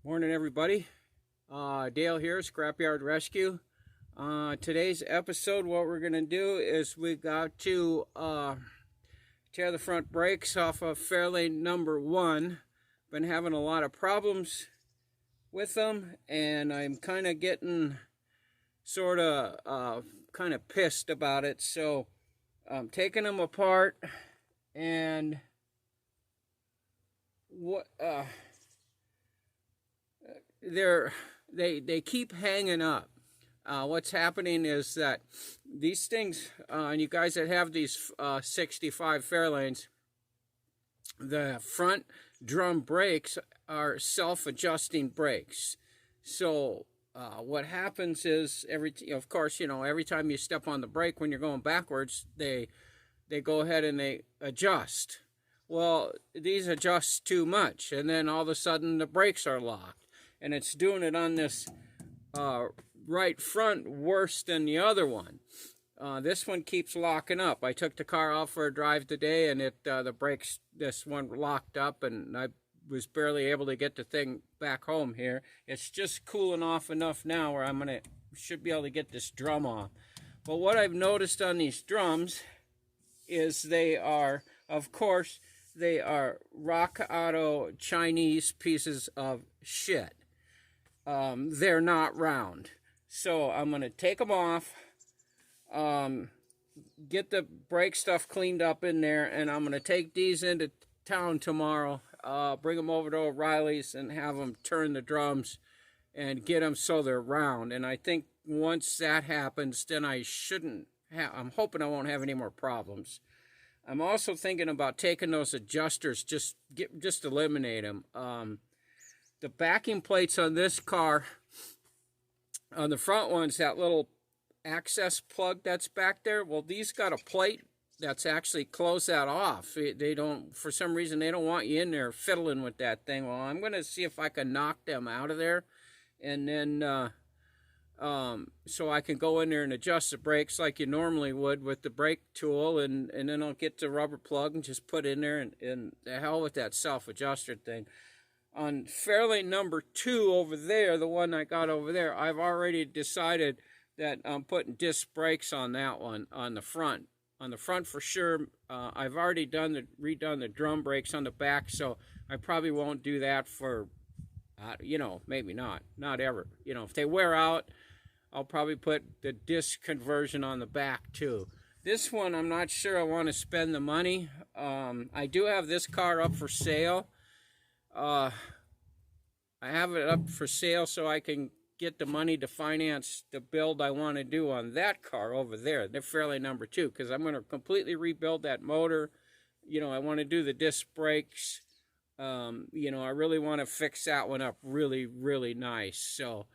Morning, everybody. Dale here, Scrapyard Rescue. Today's episode, what we're going to do is we got to tear the front brakes off of fairlane number 1. Been having a lot of problems with them, and I'm kind of getting sort of kind of pissed about it. So I'm taking them apart, and what they keep hanging up. What's happening is that these things, and you guys that have these 65 fairlanes, the front drum brakes are self-adjusting brakes. So what happens is every time you step on the brake when you're going backwards, they go ahead and they adjust. Well, these adjust too much, and then all of a sudden the brakes are locked. And it's doing it on this right front worse than the other one. This one keeps locking up. I took the car out for a drive today, and the brakes, this one locked up, and I was barely able to get the thing back home here. It's just cooling off enough now where should be able to get this drum off. But what I've noticed on these drums is they are, of course, they are rock auto Chinese pieces of shit. They're not round. So I'm going to take them off, get the brake stuff cleaned up in there, and I'm going to take these into town tomorrow, bring them over to O'Reilly's and have them turn the drums and get them so they're round. And I think once that happens, then I'm hoping I won't have any more problems. I'm also thinking about taking those adjusters, just eliminate them. The backing plates on this car, on the front ones, that little access plug that's back there, well, these got a plate that's actually closed that off. They don't, for some reason, they don't want you in there fiddling with that thing. Well, I'm going to see if I can knock them out of there, and then so I can go in there and adjust the brakes like you normally would with the brake tool, and then I'll get the rubber plug and just put in there, and the hell with that self-adjuster thing. On fairlane number 2 over there, the one I got over there, I've already decided that I'm putting disc brakes on that one, on the front. On the front for sure. I've already redone the drum brakes on the back, so I probably won't do that for, maybe not ever. If they wear out, I'll probably put the disc conversion on the back too. This one, I'm not sure I want to spend the money. I do have this car up for sale. I have it up for sale so I can get the money to finance the build I want to do on that car over there, the fairlane number 2, because I'm going to completely rebuild that motor. I want to do the disc brakes. I really want to fix that one up really, really nice. So,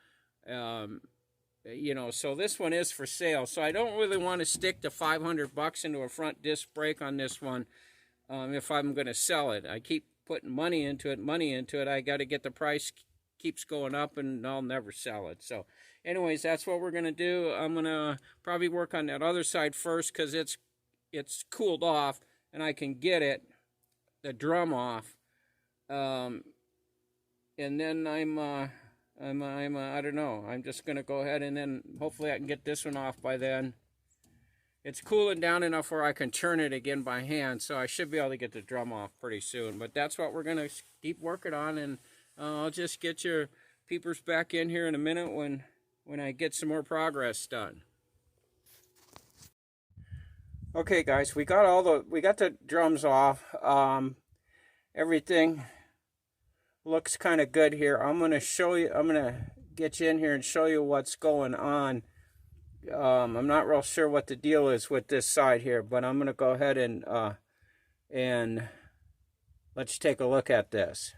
so this one is for sale. So I don't really want to stick the $500 into a front disc brake on this one if I'm going to sell it. I keep putting money into it. I got to get the price keeps going up, and I'll never sell it. So anyways, that's what we're going to do. I'm going to probably work on that other side first because it's cooled off and I can get the drum off. And then I don't know. I'm just going to go ahead and then hopefully I can get this one off by then. It's cooling down enough where I can turn it again by hand, so I should be able to get the drum off pretty soon. But that's what we're going to keep working on, and I'll just get your peepers back in here in a minute when I get some more progress done. Okay, guys, we got the drums off. Everything looks kind of good here. I'm going to get you in here and show you what's going on. I'm not real sure what the deal is with this side here, but I'm going to go ahead and let's take a look at this.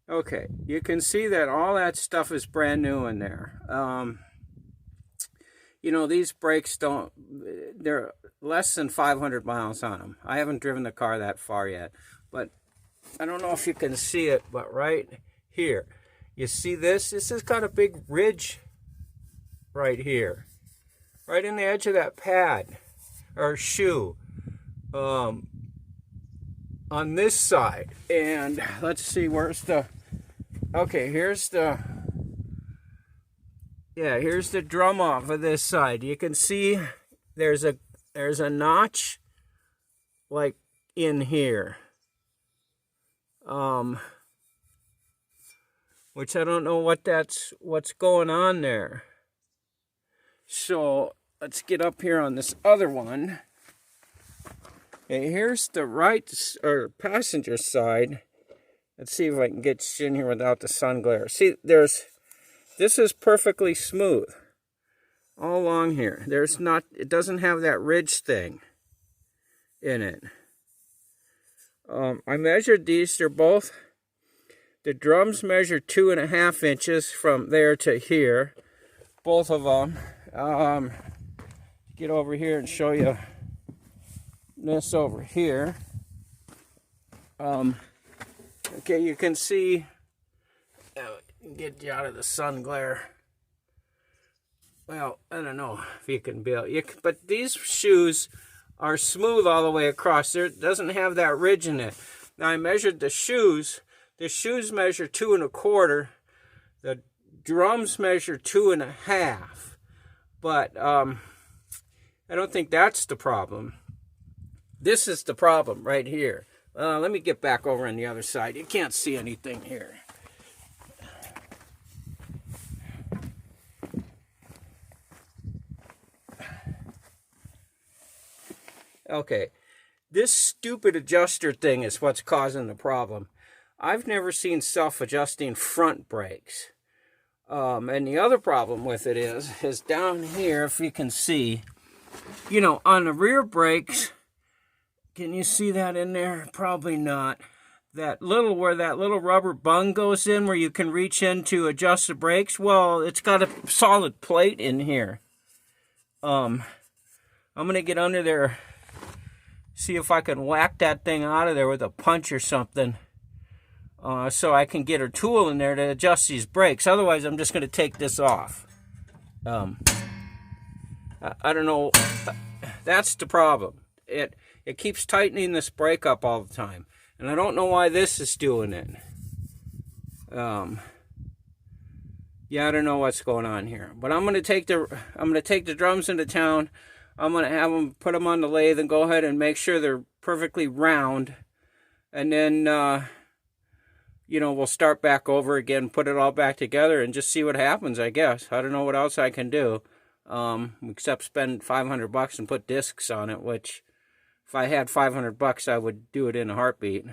Okay, you can see that all that stuff is brand new in there. These brakes they're less than 500 miles on them. I haven't driven the car that far yet, but I don't know if you can see it, but right here, you see this? This has got a big ridge right here, right in the edge of that pad or shoe. on this side. And let's see, where's the Okay, here's the drum off of this side. You can see there's a notch like in here. Which I don't know what's going on there. So let's get up here on this other one. Okay, here's the right or passenger side. Let's see if I can get in here without the sun glare. See, this is perfectly smooth all along here. It doesn't have that ridge thing in it. I measured these. They're both, the drums measure 2.5 inches from there to here. Both of them. Get over here and show you this over here. Okay, you can see, get you out of the sun glare. Well, I don't know if you can be able, but these shoes are smooth all the way across. There doesn't have that ridge in it. Now I measured the shoes. The shoes measure 2.25. The drums measure 2.5. But I don't think that's the problem. This is the problem right here. Let me get back over on the other side. You can't see anything here. Okay, this stupid adjuster thing is what's causing the problem. I've never seen self-adjusting front brakes. And the other problem with it is down here, if you can see, you know, on the rear brakes, can you see that in there? Probably not. Where that little rubber bung goes in where you can reach in to adjust the brakes, well, it's got a solid plate in here. I'm going to get under there, see if I can whack that thing out of there with a punch or something. So I can get a tool in there to adjust these brakes. Otherwise, I'm just going to take this off. I don't know. That's the problem. It keeps tightening this brake up all the time. And I don't know why this is doing it. Yeah, I don't know what's going on here. But I'm going to take the drums into town. I'm going to have them put them on the lathe and go ahead and make sure they're perfectly round. And then you know, we'll start back over again, put it all back together, and just see what happens, I guess. I don't know what else I can do, except spend $500 and put discs on it, which, if I had $500, I would do it in a heartbeat.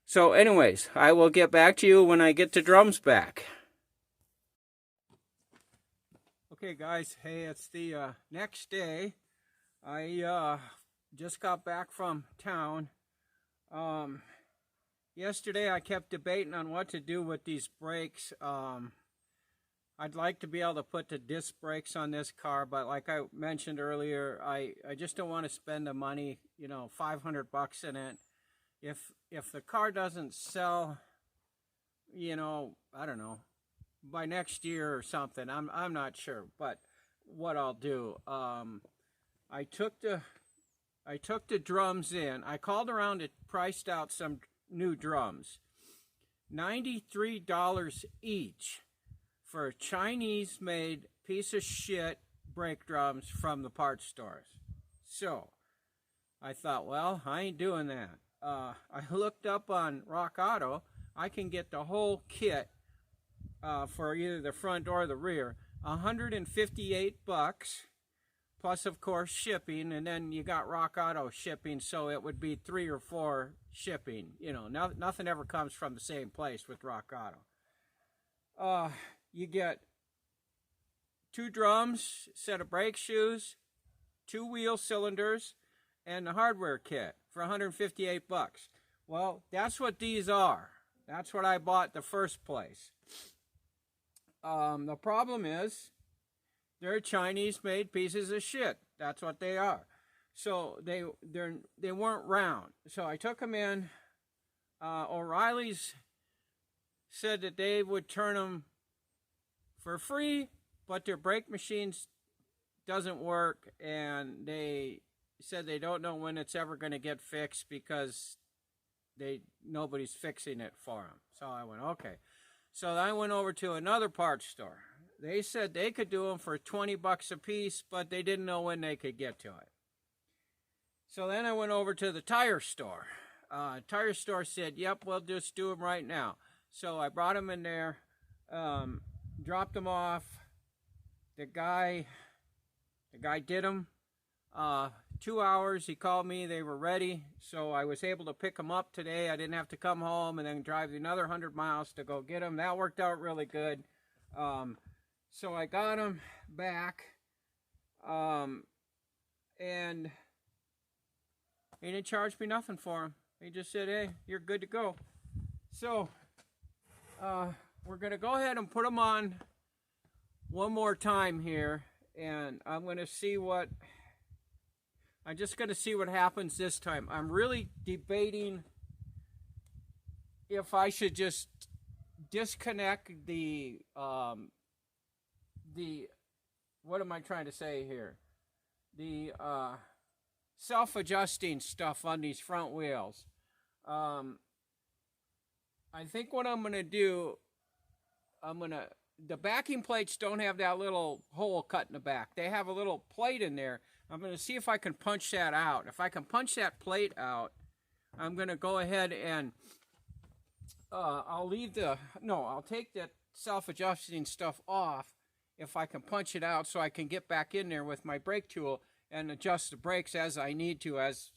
So anyways, I will get back to you when I get the drums back. Okay, guys. Hey, it's the next day. I just got back from town. Yesterday I kept debating on what to do with these brakes. I'd like to be able to put the disc brakes on this car, but like I mentioned earlier, I just don't want to spend the money, you know, $500 in it. If the car doesn't sell, you know, I don't know, by next year or something, I'm not sure. But what I'll do, I took the drums in. I called around and priced out some new drums, $93 each for a Chinese-made piece of shit brake drums from the parts stores. So I thought, well, I ain't doing that. I looked up on Rock Auto. I can get the whole kit for either the front or the rear, $158 plus, of course, shipping, and then you got Rock Auto shipping, so it would be 3 or 4 shipping. You know, nothing ever comes from the same place with Rock Auto. You get 2 drums, set of brake shoes, 2 wheel cylinders, and the hardware kit for $158. Well, that's what these are. That's what I bought the first place. The problem is, they're Chinese-made pieces of shit. That's what they are. So they weren't round. So I took them in. O'Reilly's said that they would turn them for free, but their brake machines doesn't work, and they said they don't know when it's ever going to get fixed because nobody's fixing it for them. So I went, okay. So I went over to another parts store. They said they could do them for 20 bucks a piece, but they didn't know when they could get to it. So then I went over to the tire store. Tire store said, yep, we'll just do them right now. So I brought them in there, dropped them off. The guy did them. 2 hours, he called me, they were ready. So I was able to pick them up today. I didn't have to come home and then drive another 100 miles to go get them. That worked out really good. So I got them back. And he didn't charge me nothing for them. He just said, hey, you're good to go. So we're going to go ahead and put them on one more time here. And I'm going to see what... I'm just going to see what happens this time. I'm really debating if I should just disconnect the what am I trying to say here? The self-adjusting stuff on these front wheels. I think what I'm going to do, the backing plates don't have that little hole cut in the back. They have a little plate in there. I'm going to see if I can punch that out. If I can punch that plate out, I'm going to go ahead and I'll take that self-adjusting stuff off if I can punch it out so I can get back in there with my brake tool and adjust the brakes as I need to, as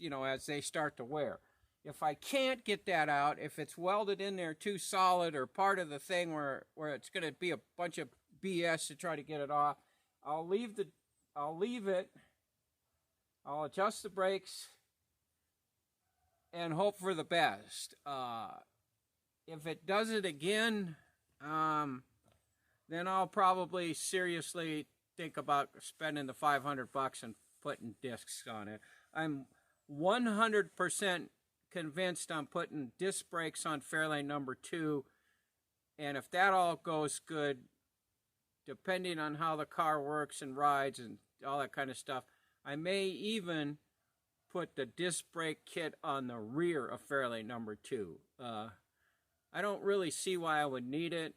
they start to wear. If I can't get that out, if it's welded in there too solid or part of the thing where it's going to be a bunch of BS to try to get it off, I'll leave it. I'll adjust the brakes and hope for the best. If it does it again, then I'll probably seriously think about spending the 500 bucks and putting discs on it. I'm 100% convinced I'm putting disc brakes on fairlane number 2, and if that all goes good, depending on how the car works and rides and all that kind of stuff, I may even put the disc brake kit on the rear of fairlane number 2. I don't really see why I would need it,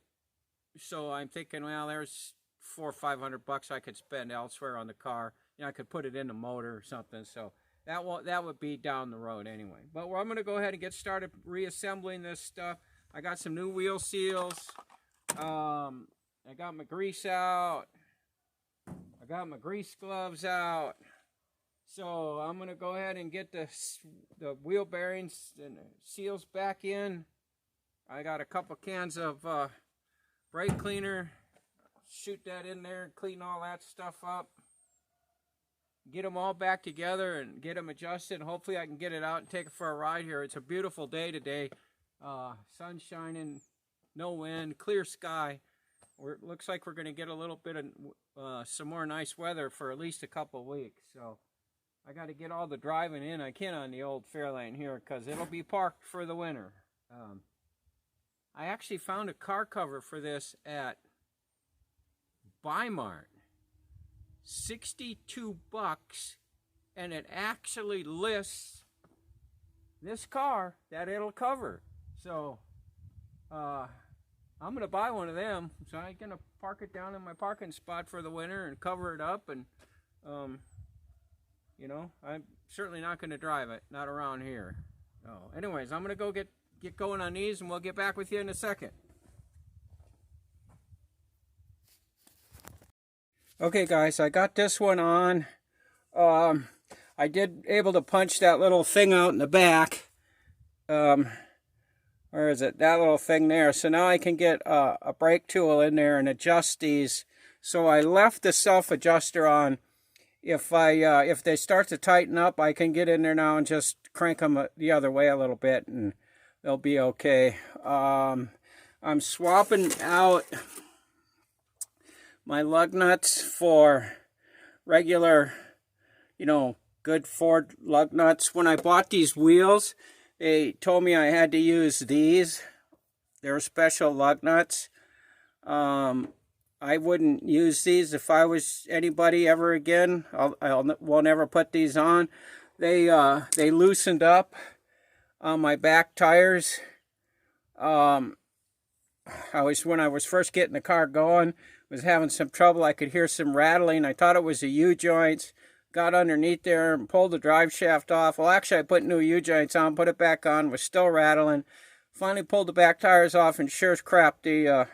so I'm thinking, well, there's $400 or $500 I could spend elsewhere on the car. I could put it in the motor or something, so that would be down the road anyway. But I'm going to go ahead and get started reassembling this stuff. I got some new wheel seals. I got my grease out. I got my grease gloves out. So I'm going to go ahead and get the wheel bearings and the seals back in. I got a couple cans of brake cleaner. Shoot that in there and clean all that stuff up. Get them all back together and get them adjusted. Hopefully I can get it out and take it for a ride here. It's a beautiful day today. Sun shining, no wind, clear sky. It looks like we're going to get a little bit of some more nice weather for at least a couple weeks. So I got to get all the driving in I can on the old Fairlane here because it'll be parked for the winter. I actually found a car cover for this at Bi-Mart. 62 bucks, and it actually lists this car that it'll cover. So I'm gonna buy one of them. So I'm gonna park it down in my parking spot for the winter and cover it up, and I'm certainly not gonna drive it, not around here. So anyways, I'm gonna go get going on these, and we'll get back with you in a second. Okay guys, I got this one on. I did able to punch that little thing out in the back. Where is it? That little thing there. So now I can get a brake tool in there and adjust these. So I left the self-adjuster on. If they start to tighten up, I can get in there now and just crank them the other way a little bit, and they'll be okay. I'm swapping out my lug nuts for regular, good Ford lug nuts. When I bought these wheels, they told me I had to use these. They're special lug nuts. I wouldn't use these if I was anybody ever again. We'll never put these on. They loosened up on my back tires. When I was first getting the car going, was having some trouble. I could hear some rattling. I thought it was the U-joints. Got underneath there and pulled the drive shaft off. Well, actually, I put new U-joints on, put it back on, was still rattling. Finally pulled the back tires off, and sure as crap, the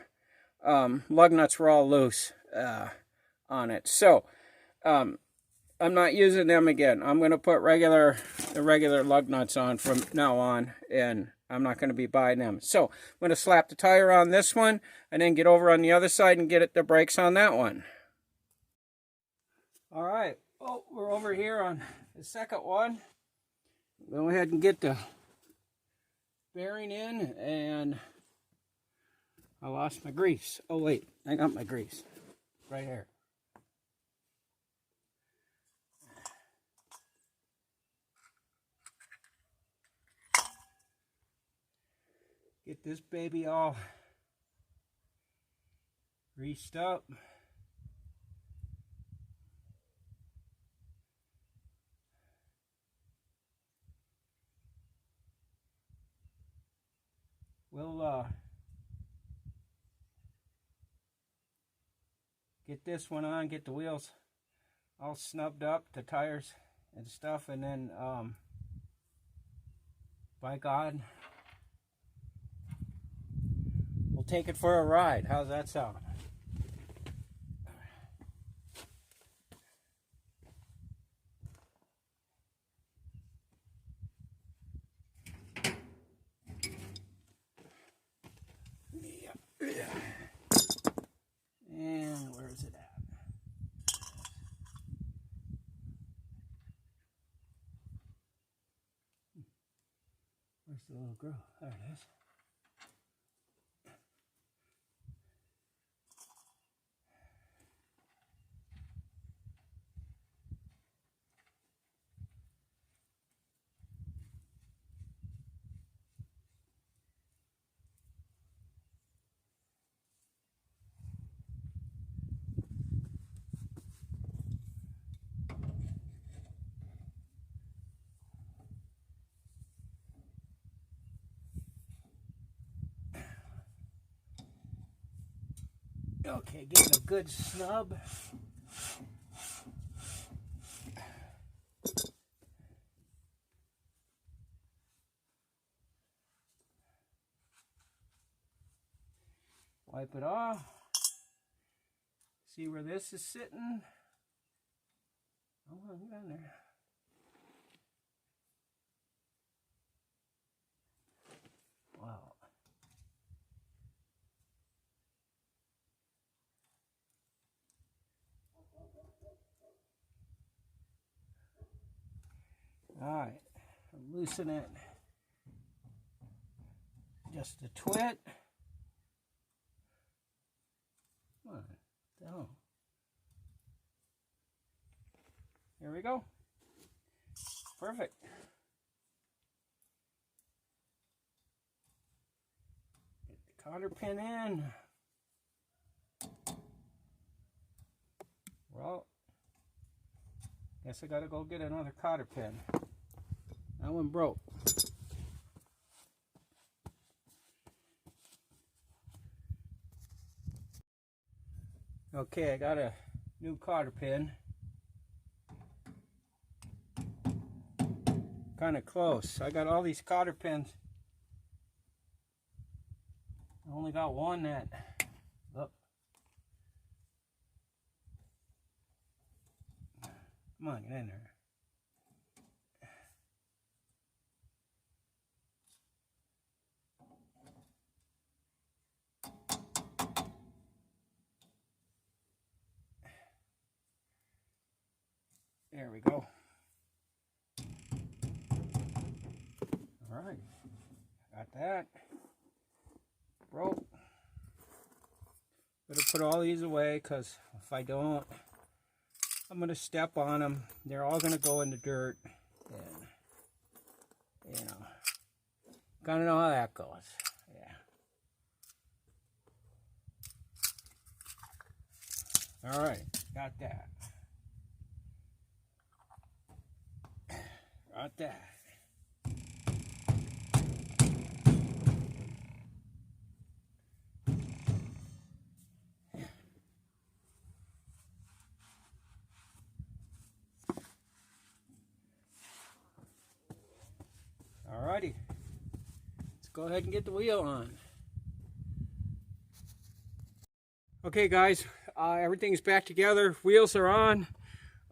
lug nuts were all loose on it. So, I'm not using them again. I'm going to put the regular lug nuts on from now on, and I'm not going to be buying them. So, I'm going to slap the tire on this one, and then get over on the other side and get the brakes on that one. All right. Oh, we're over here on the second one. Go ahead and get the bearing in, and I lost my grease. Oh wait, I got my grease right here. Get this baby all greased up. We'll get this one on, get the wheels all snubbed up, the tires and stuff, and then by God, we'll take it for a ride. How's that sound? And where is it at? Where's the little girl? There it is. Okay, getting a good snub. Wipe it off. See where this is sitting. Oh, get on there. Wow. All right, loosen it just a twit. Come on, down. Here we go. Perfect. Get the cotter pin in. Well, guess I gotta go get another cotter pin. That one broke. Okay, I got a new cotter pin. Kind of close. I got all these cotter pins. I only got one that. Look. Come on, get in there. There we go. All right, got that. Broke. Better put all these away, because if I don't, I'm going to step on them. They're all going to go in the dirt. And, you know, kind of know how that goes. Yeah. All right, got that. Got that. Alrighty, let's go ahead and get the wheel on. Okay guys, everything's back together, wheels are on.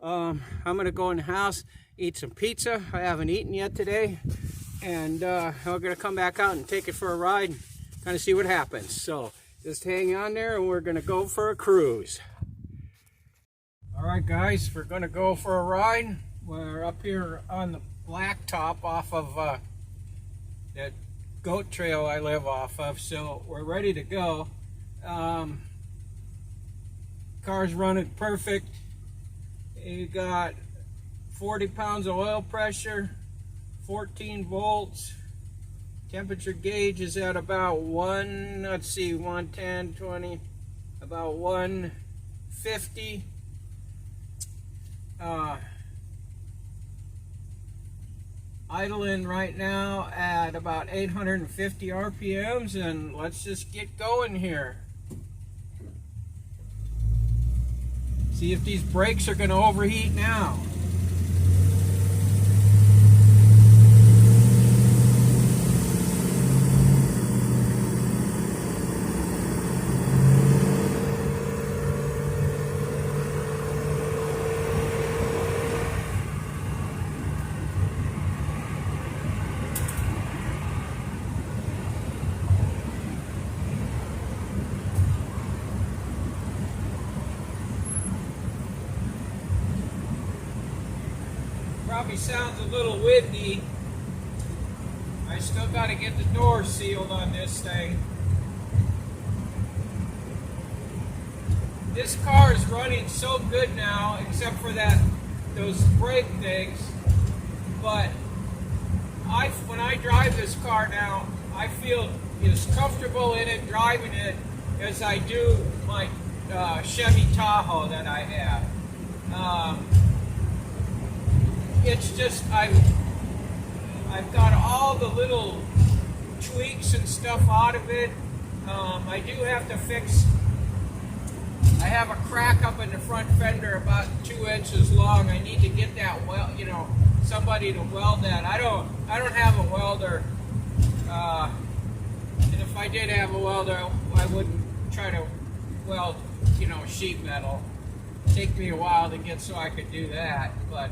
I'm gonna go in the house, eat some pizza. I haven't eaten yet today, and I'm gonna come back out and take it for a ride and kind of see what happens. So just hang on there and we're gonna go for a cruise. Alright guys, we're gonna go for a ride. We're up here on the blacktop off of that goat trail I live off of, so we're ready to go. Car's running perfect. You got 40 pounds of oil pressure, 14 volts. Temperature gauge is at about 110, 20, about 150. Idling right now at about 850 RPMs, and let's just get going here. See if these brakes are going to overheat now. Probably sounds a little windy. I still got to get the door sealed on this thing. This car is running so good now, except for those brake things. But when I drive this car now, I feel as comfortable in it driving it as I do my Chevy Tahoe that I have. It's just I've got all the little tweaks and stuff out of it. I do have to fix. I have a crack up in the front fender about 2 inches long. I need to get that somebody to weld that. I don't have a welder. And if I did have a welder, I wouldn't try to weld sheet metal. It'd take me a while to get so I could do that, but.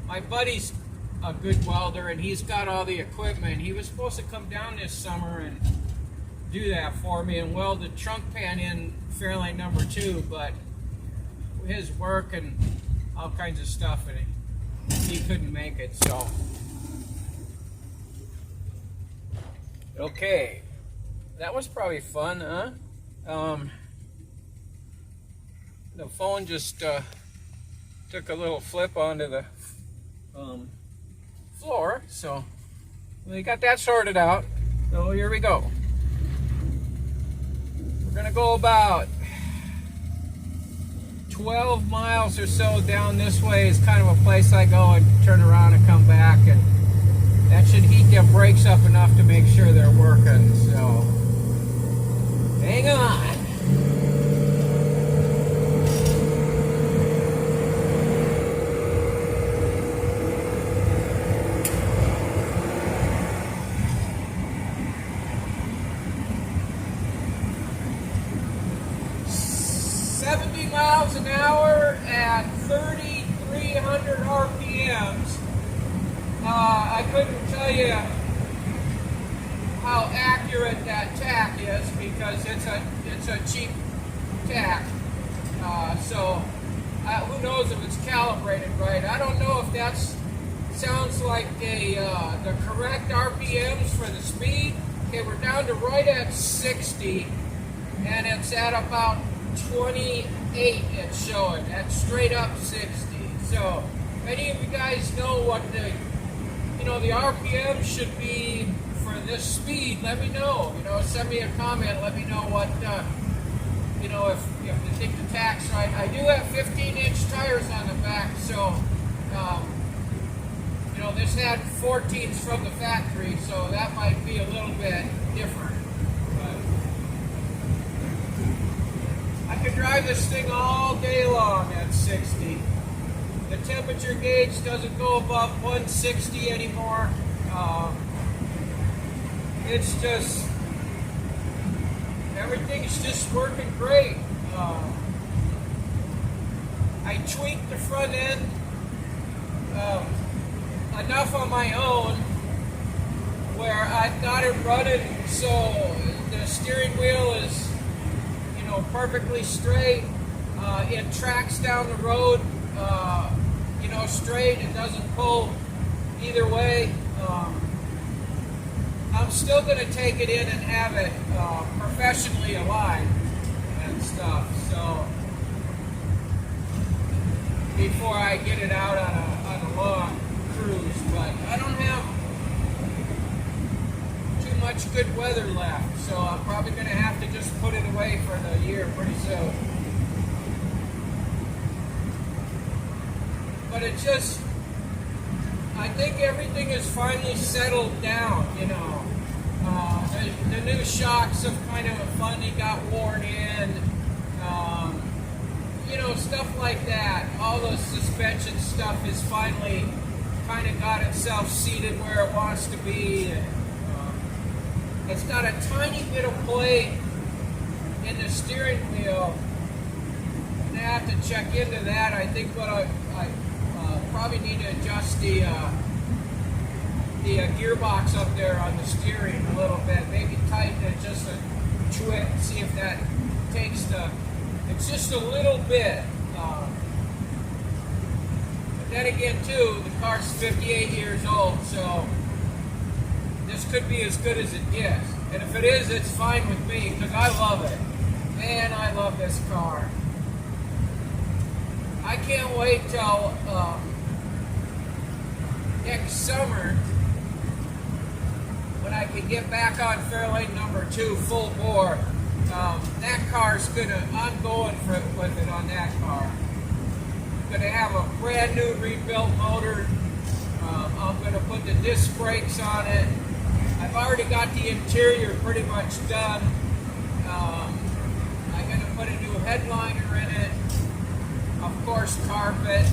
My buddy's a good welder, and he's got all the equipment. He was supposed to come down this summer and do that for me and weld the trunk pan in fairlane number 2, but his work and all kinds of stuff, and he couldn't make it, so. Okay, that was probably fun, huh? The phone just took a little flip onto the floor, so we got that sorted out. So here we go. We're gonna go about 12 miles or so down this way. Is kind of a place I go and turn around and come back, and that should heat them brakes up enough to make sure they're working. So hang on. 70 miles an hour at 3,300 RPMs. I couldn't tell you how accurate that tack is because it's a cheap tack. So who knows if it's calibrated right? I don't know if that sounds like the correct RPMs for the speed. Okay, we're down to right at 60, and it's at about 28 it's showing. That's straight up 60. So if any of you guys know what the RPM should be for this speed, let me know. Send me a comment, let me know what if you think the tack's right. I do have 15-inch tires on the back, so this had 14s from the factory, so that might be a little bit different. I could drive this thing all day long at 60. The temperature gauge doesn't go above 160 anymore. It's just, everything's just working great. I tweaked the front end enough on my own where I've got it running so the steering wheel is, you know, perfectly straight. It tracks down the road, you know, straight. It doesn't pull either way. I'm still going to take it in and have it professionally aligned and stuff. So before I get it out on a long cruise, but I don't have too much good weather left, so I'm probably going to have to just put it away for the year pretty soon. But it just, I think everything is finally settled down, you know. The new shocks have kind of finally got worn in. You know, stuff like that. All the suspension stuff is finally kind of got itself seated where it wants to be. And, it's got a tiny bit of play in the steering wheel. And I have to check into that. I think what I probably need to adjust the gearbox up there on the steering a little bit. Maybe tighten it just a twit, see if that takes it's just a little bit. But then again, too, the car's 58 years old, so this could be as good as it gets. And if it is, it's fine with me, because I love it. Man, I love this car. I can't wait till next summer when I can get back on fairlane number 2 full bore. That car's I'm going with it on that car. I'm gonna have a brand new rebuilt motor. I'm gonna put the disc brakes on it. I've already got the interior pretty much done. I'm gonna put a new headliner in it. Of course, carpet.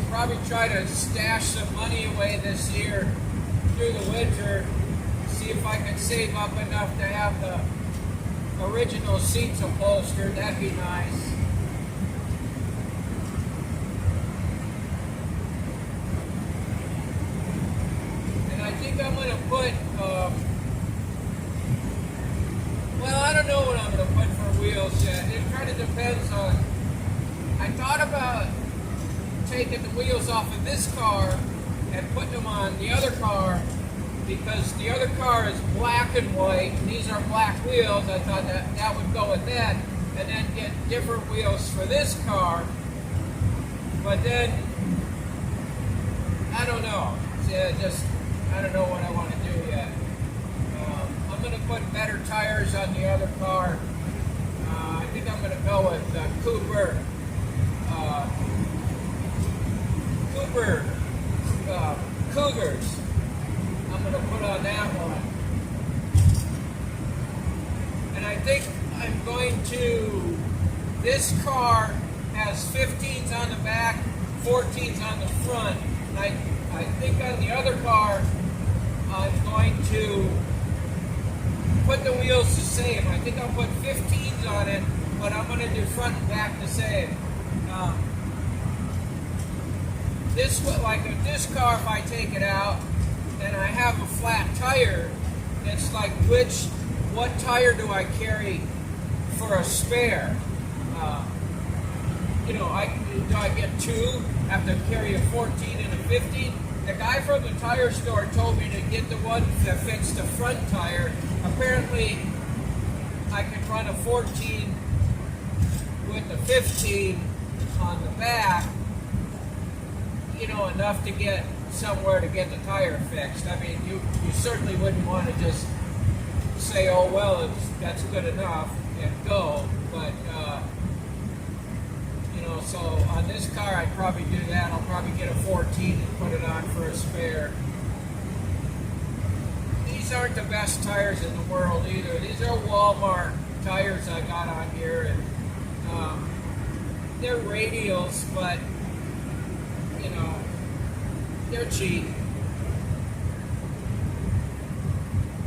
Probably try to stash some money away this year through the winter. See if I can save up enough to have the original seats upholstered. That'd be nice. And I think I'm going to put, well, I don't know what I'm going to put for wheels yet. It kind of depends on, I thought about taking the wheels off of this car and putting them on the other car, because the other car is black and white, and these are black wheels. I thought that would go with that, and then get different wheels for this car. But then, I don't know. I don't know what I want to do yet. I'm going to put better tires on the other car. I think I'm going to go with Cooper Cougars. I'm going to put on that one. And I think I'm going to, this car has 15s on the back, 14s on the front. And I think on the other car, I'm going to put the wheels the same. I think I'll put 15s on it, but I'm going to do front and back the same. This car, if I take it out and I have a flat tire, it's like what tire do I carry for a spare? You know, do I get two? Have to carry a 14 and a 15? The guy from the tire store told me to get the one that fits the front tire. Apparently, I can run a 14 with a 15 on the back, you know, enough to get somewhere to get the tire fixed. I mean, you certainly wouldn't want to just say, oh, well, that's good enough and go. But, you know, so on this car, I'd probably do that. I'll probably get a 14 and put it on for a spare. These aren't the best tires in the world either. These are Walmart tires I got on here. And they're radials, but you know, they're cheap.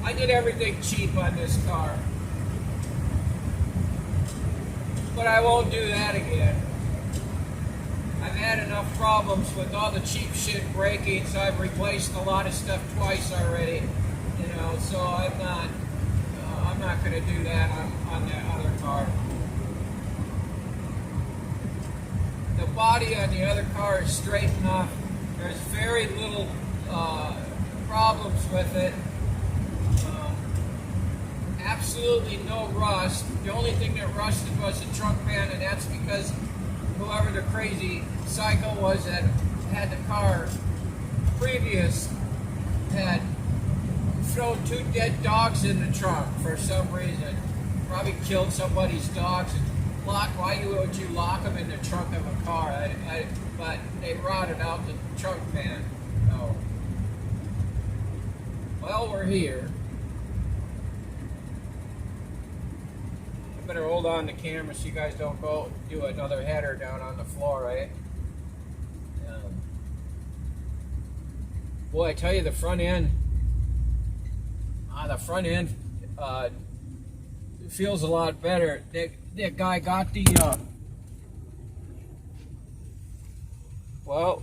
I did everything cheap on this car, but I won't do that again. I've had enough problems with all the cheap shit breaking, so I've replaced a lot of stuff twice already. You know, so I'm not going to do that on that other car. The body on the other car is straight enough. There's very little problems with it. Absolutely no rust. The only thing that rusted was the trunk pan, and that's because whoever the crazy psycho was that had the car previous had thrown 2 dead dogs in the trunk for some reason. Probably killed somebody's dogs and why would you lock them in the trunk of a car? But they rotted out the trunk pan. So, well, we're here. I better hold on the camera so you guys don't go do another header down on the floor, right? Boy, I tell you, the front end feels a lot better. That guy got the, well,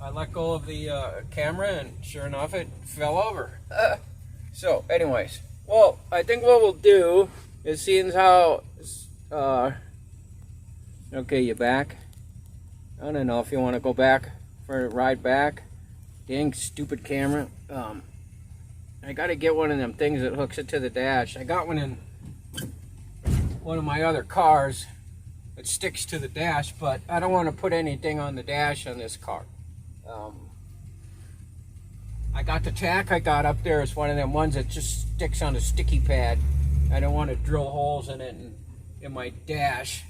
I let go of the camera, and sure enough, it fell over. So, anyways, well, I think what we'll do is, seeing how, okay, you back? I don't know if you want to go back for a ride back. Dang stupid camera. I got to get one of them things that hooks it to the dash. I got one in one of my other cars that sticks to the dash, but I don't want to put anything on the dash on this car. I got the tack I got up there is one of them ones that just sticks on a sticky pad. I don't want to drill holes in it in my dash.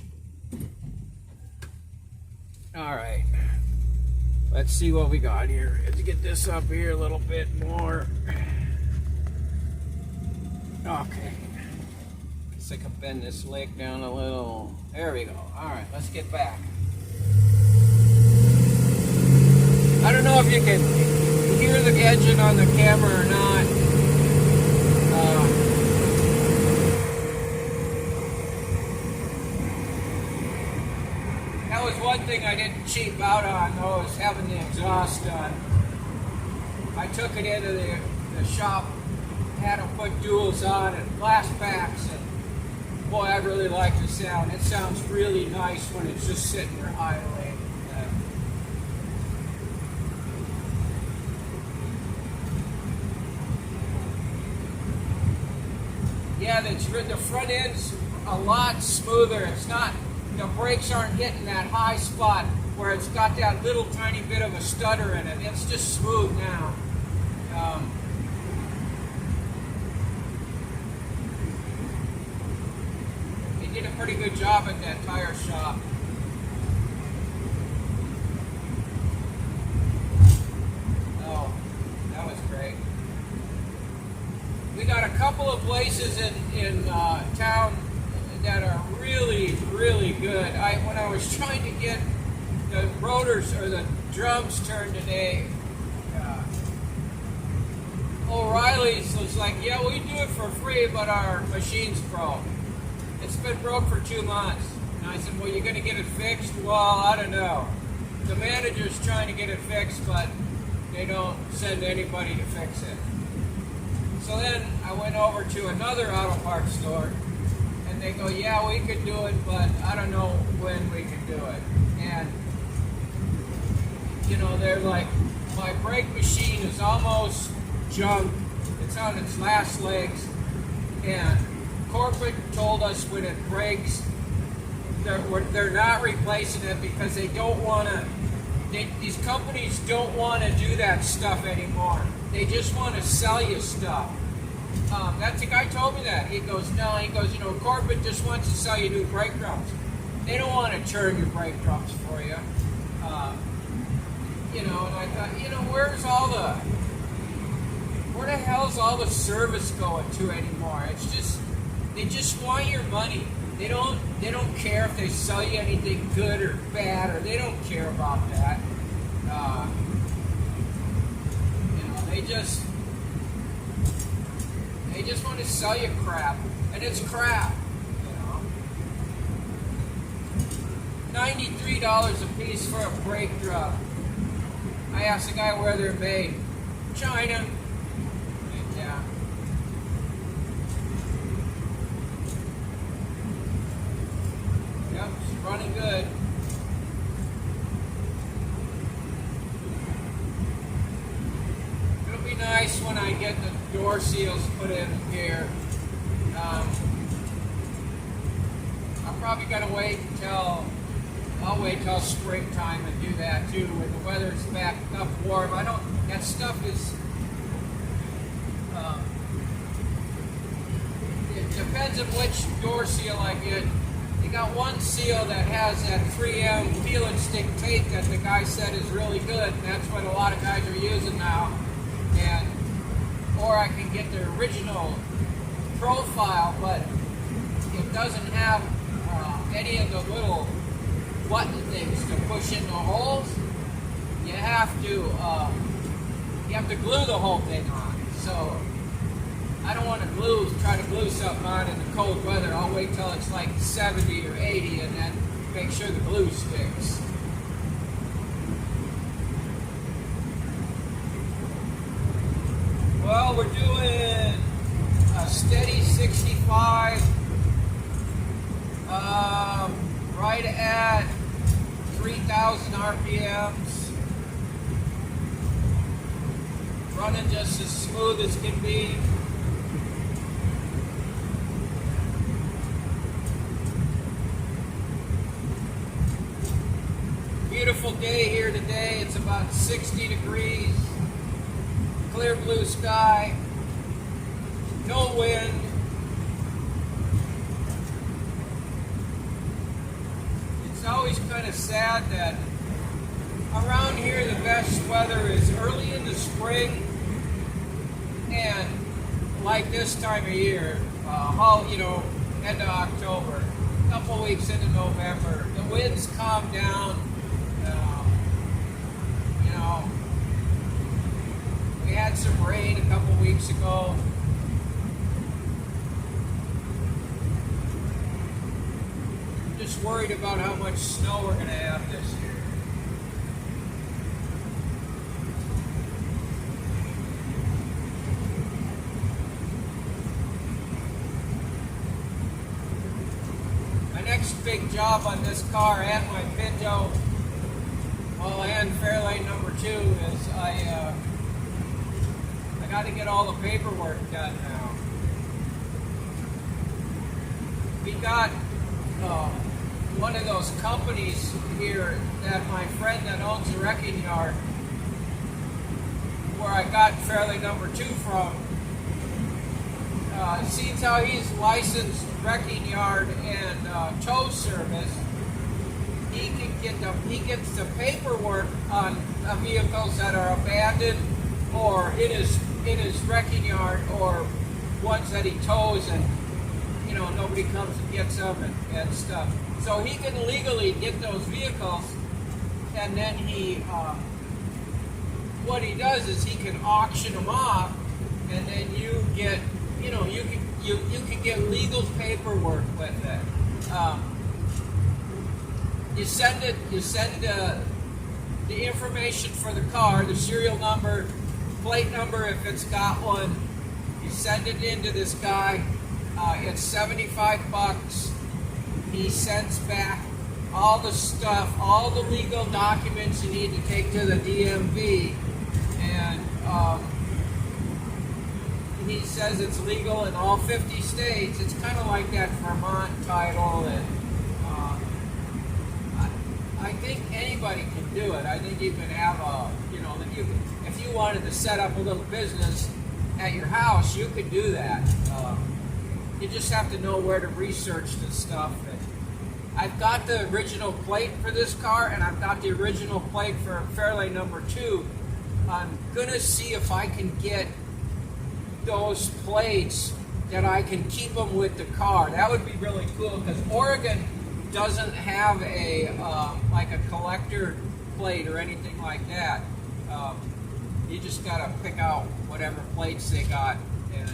All right, let's see what we got here. Let's get this up here a little bit more. Okay, guess I can bend this leg down a little. There we go. All right, let's get back. I don't know if you can hear the engine on the camera or not. That was one thing I didn't cheap out on, though, is having the exhaust done. I took it into the shop, had them put duals on and blast packs, and boy, I really like the sound. It sounds really nice when it's just sitting there idling. Yeah, the front end's a lot smoother. It's not, the brakes aren't hitting that high spot where it's got that little tiny bit of a stutter in it. It's just smooth now. They did a pretty good job at that tire shop. Oh, that was great. We got a couple of places in town that are really, really good. When I was trying to get the rotors or the drums turned today, O'Reilly's was like, yeah, we do it for free, but our machine's broke. It's been broke for 2 months. And I said, well, you're going to get it fixed? Well, I don't know. The manager's trying to get it fixed, but they don't send anybody to fix it. So then I went over to another auto parts store, and they go, yeah, we could do it, but I don't know when we can do it. And, you know, they're like, my brake machine is almost junk. It's on its last legs. And corporate told us when it breaks, they're not replacing it because they don't want to, these companies don't want to do that stuff anymore. They just want to sell you stuff. That's the guy told me that. He goes, no, you know, corporate just wants to sell you new brake drums. They don't want to turn your brake drums for you. You know, and I thought, you know, where the hell's all the service going to anymore? It's just, they just want your money. They don't care if they sell you anything good or bad, or they don't care about that. They just want to sell you crap, and it's crap. $93 a piece for a brake drum. I asked the guy where they're made. China. Yeah. Yep, it's running good. It'll be nice when I get the door seals put in here. I'm probably gonna wait until springtime and do that too, when the weather's back up warm. That stuff is, it depends on which door seal I get. They got one seal that has that 3M peel and stick tape that the guy said is really good, and that's what a lot of guys are using now. Or I can get the original profile, but it doesn't have any of the little button things to push in the holes. You have to glue the whole thing on. So I don't want to try to glue something on in the cold weather. I'll wait till it's like 70 or 80 and then make sure the glue sticks. Well, we're doing a steady 65, right at 3,000 RPMs, running just as smooth as can be. Beautiful day here today. It's about 60 degrees, clear blue sky, no wind. Always kind of sad that around here the best weather is early in the spring and like this time of year, end of October, a couple weeks into November. The winds calm down. We had some rain a couple weeks ago. Just worried about how much snow we're going to have this year. My next big job on this car and my Pinto, and fairlane number 2 is I got to get all the paperwork done now. We got one of those companies here that my friend that owns the wrecking yard, where I got fairlane number 2 from, seems how he's licensed wrecking yard and tow service. He gets the paperwork on vehicles that are abandoned or in his wrecking yard, or ones that he tows and nobody comes and gets them and stuff. So he can legally get those vehicles, and then what he does is he can auction them off, and then you get, you can get legal paperwork with it. You send the information for the car, the serial number, plate number if it's got one. You send it into this guy. It's $75. He sends back all the stuff, all the legal documents you need to take to the DMV, and he says it's legal in all 50 states. It's kind of like that Vermont title, and I think anybody can do it. I think you can have if you wanted to set up a little business at your house, you could do that. You just have to know where to research this stuff. And I've got the original plate for this car, and I've got the original plate for fairlane number 2. I'm gonna see if I can get those plates that I can keep them with the car. That would be really cool, because Oregon doesn't have a like a collector plate or anything like that. You just gotta pick out whatever plates they got, and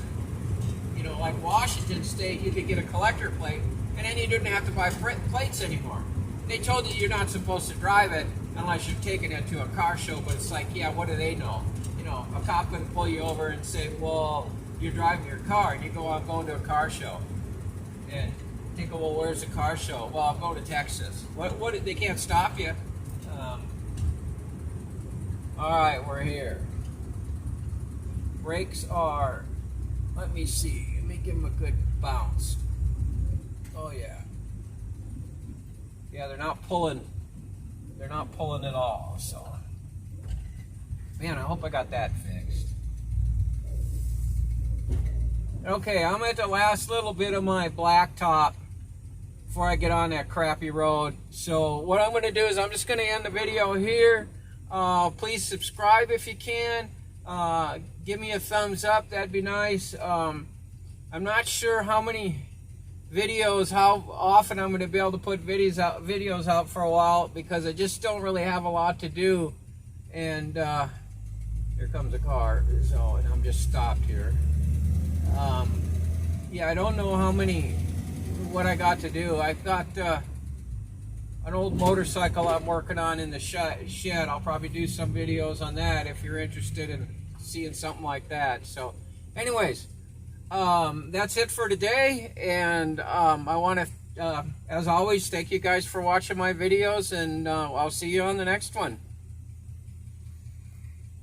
you know, like Washington State, you could get a collector plate, and then you didn't have to buy plates anymore. They told you you're not supposed to drive it unless you're taking it to a car show, but it's like, yeah, what do they know? You know, a cop can pull you over and say, well, you're driving your car, and you go, I'm going to a car show. And you go, well, where's the car show? Well, I'm going to Texas. What, they can't stop you. All right, we're here. Brakes are, let me see, let me give them a good bounce. Oh yeah. Yeah, they're not pulling at all, so. Man, I hope I got that fixed. Okay, I'm at the last little bit of my blacktop before I get on that crappy road. So what I'm going to do is I'm just going to end the video here. Please subscribe if you can. Give me a thumbs up, that'd be nice. I'm not sure how often I'm going to be able to put videos out for a while, because I just don't really have a lot to do. And here comes a car, so, and I'm just stopped here. Yeah, I don't know what I got to do. I've got an old motorcycle I'm working on in the shed. I'll probably do some videos on that if you're interested in seeing something like that. So anyways, that's it for today, and I want to, as always, thank you guys for watching my videos, and I'll see you on the next one.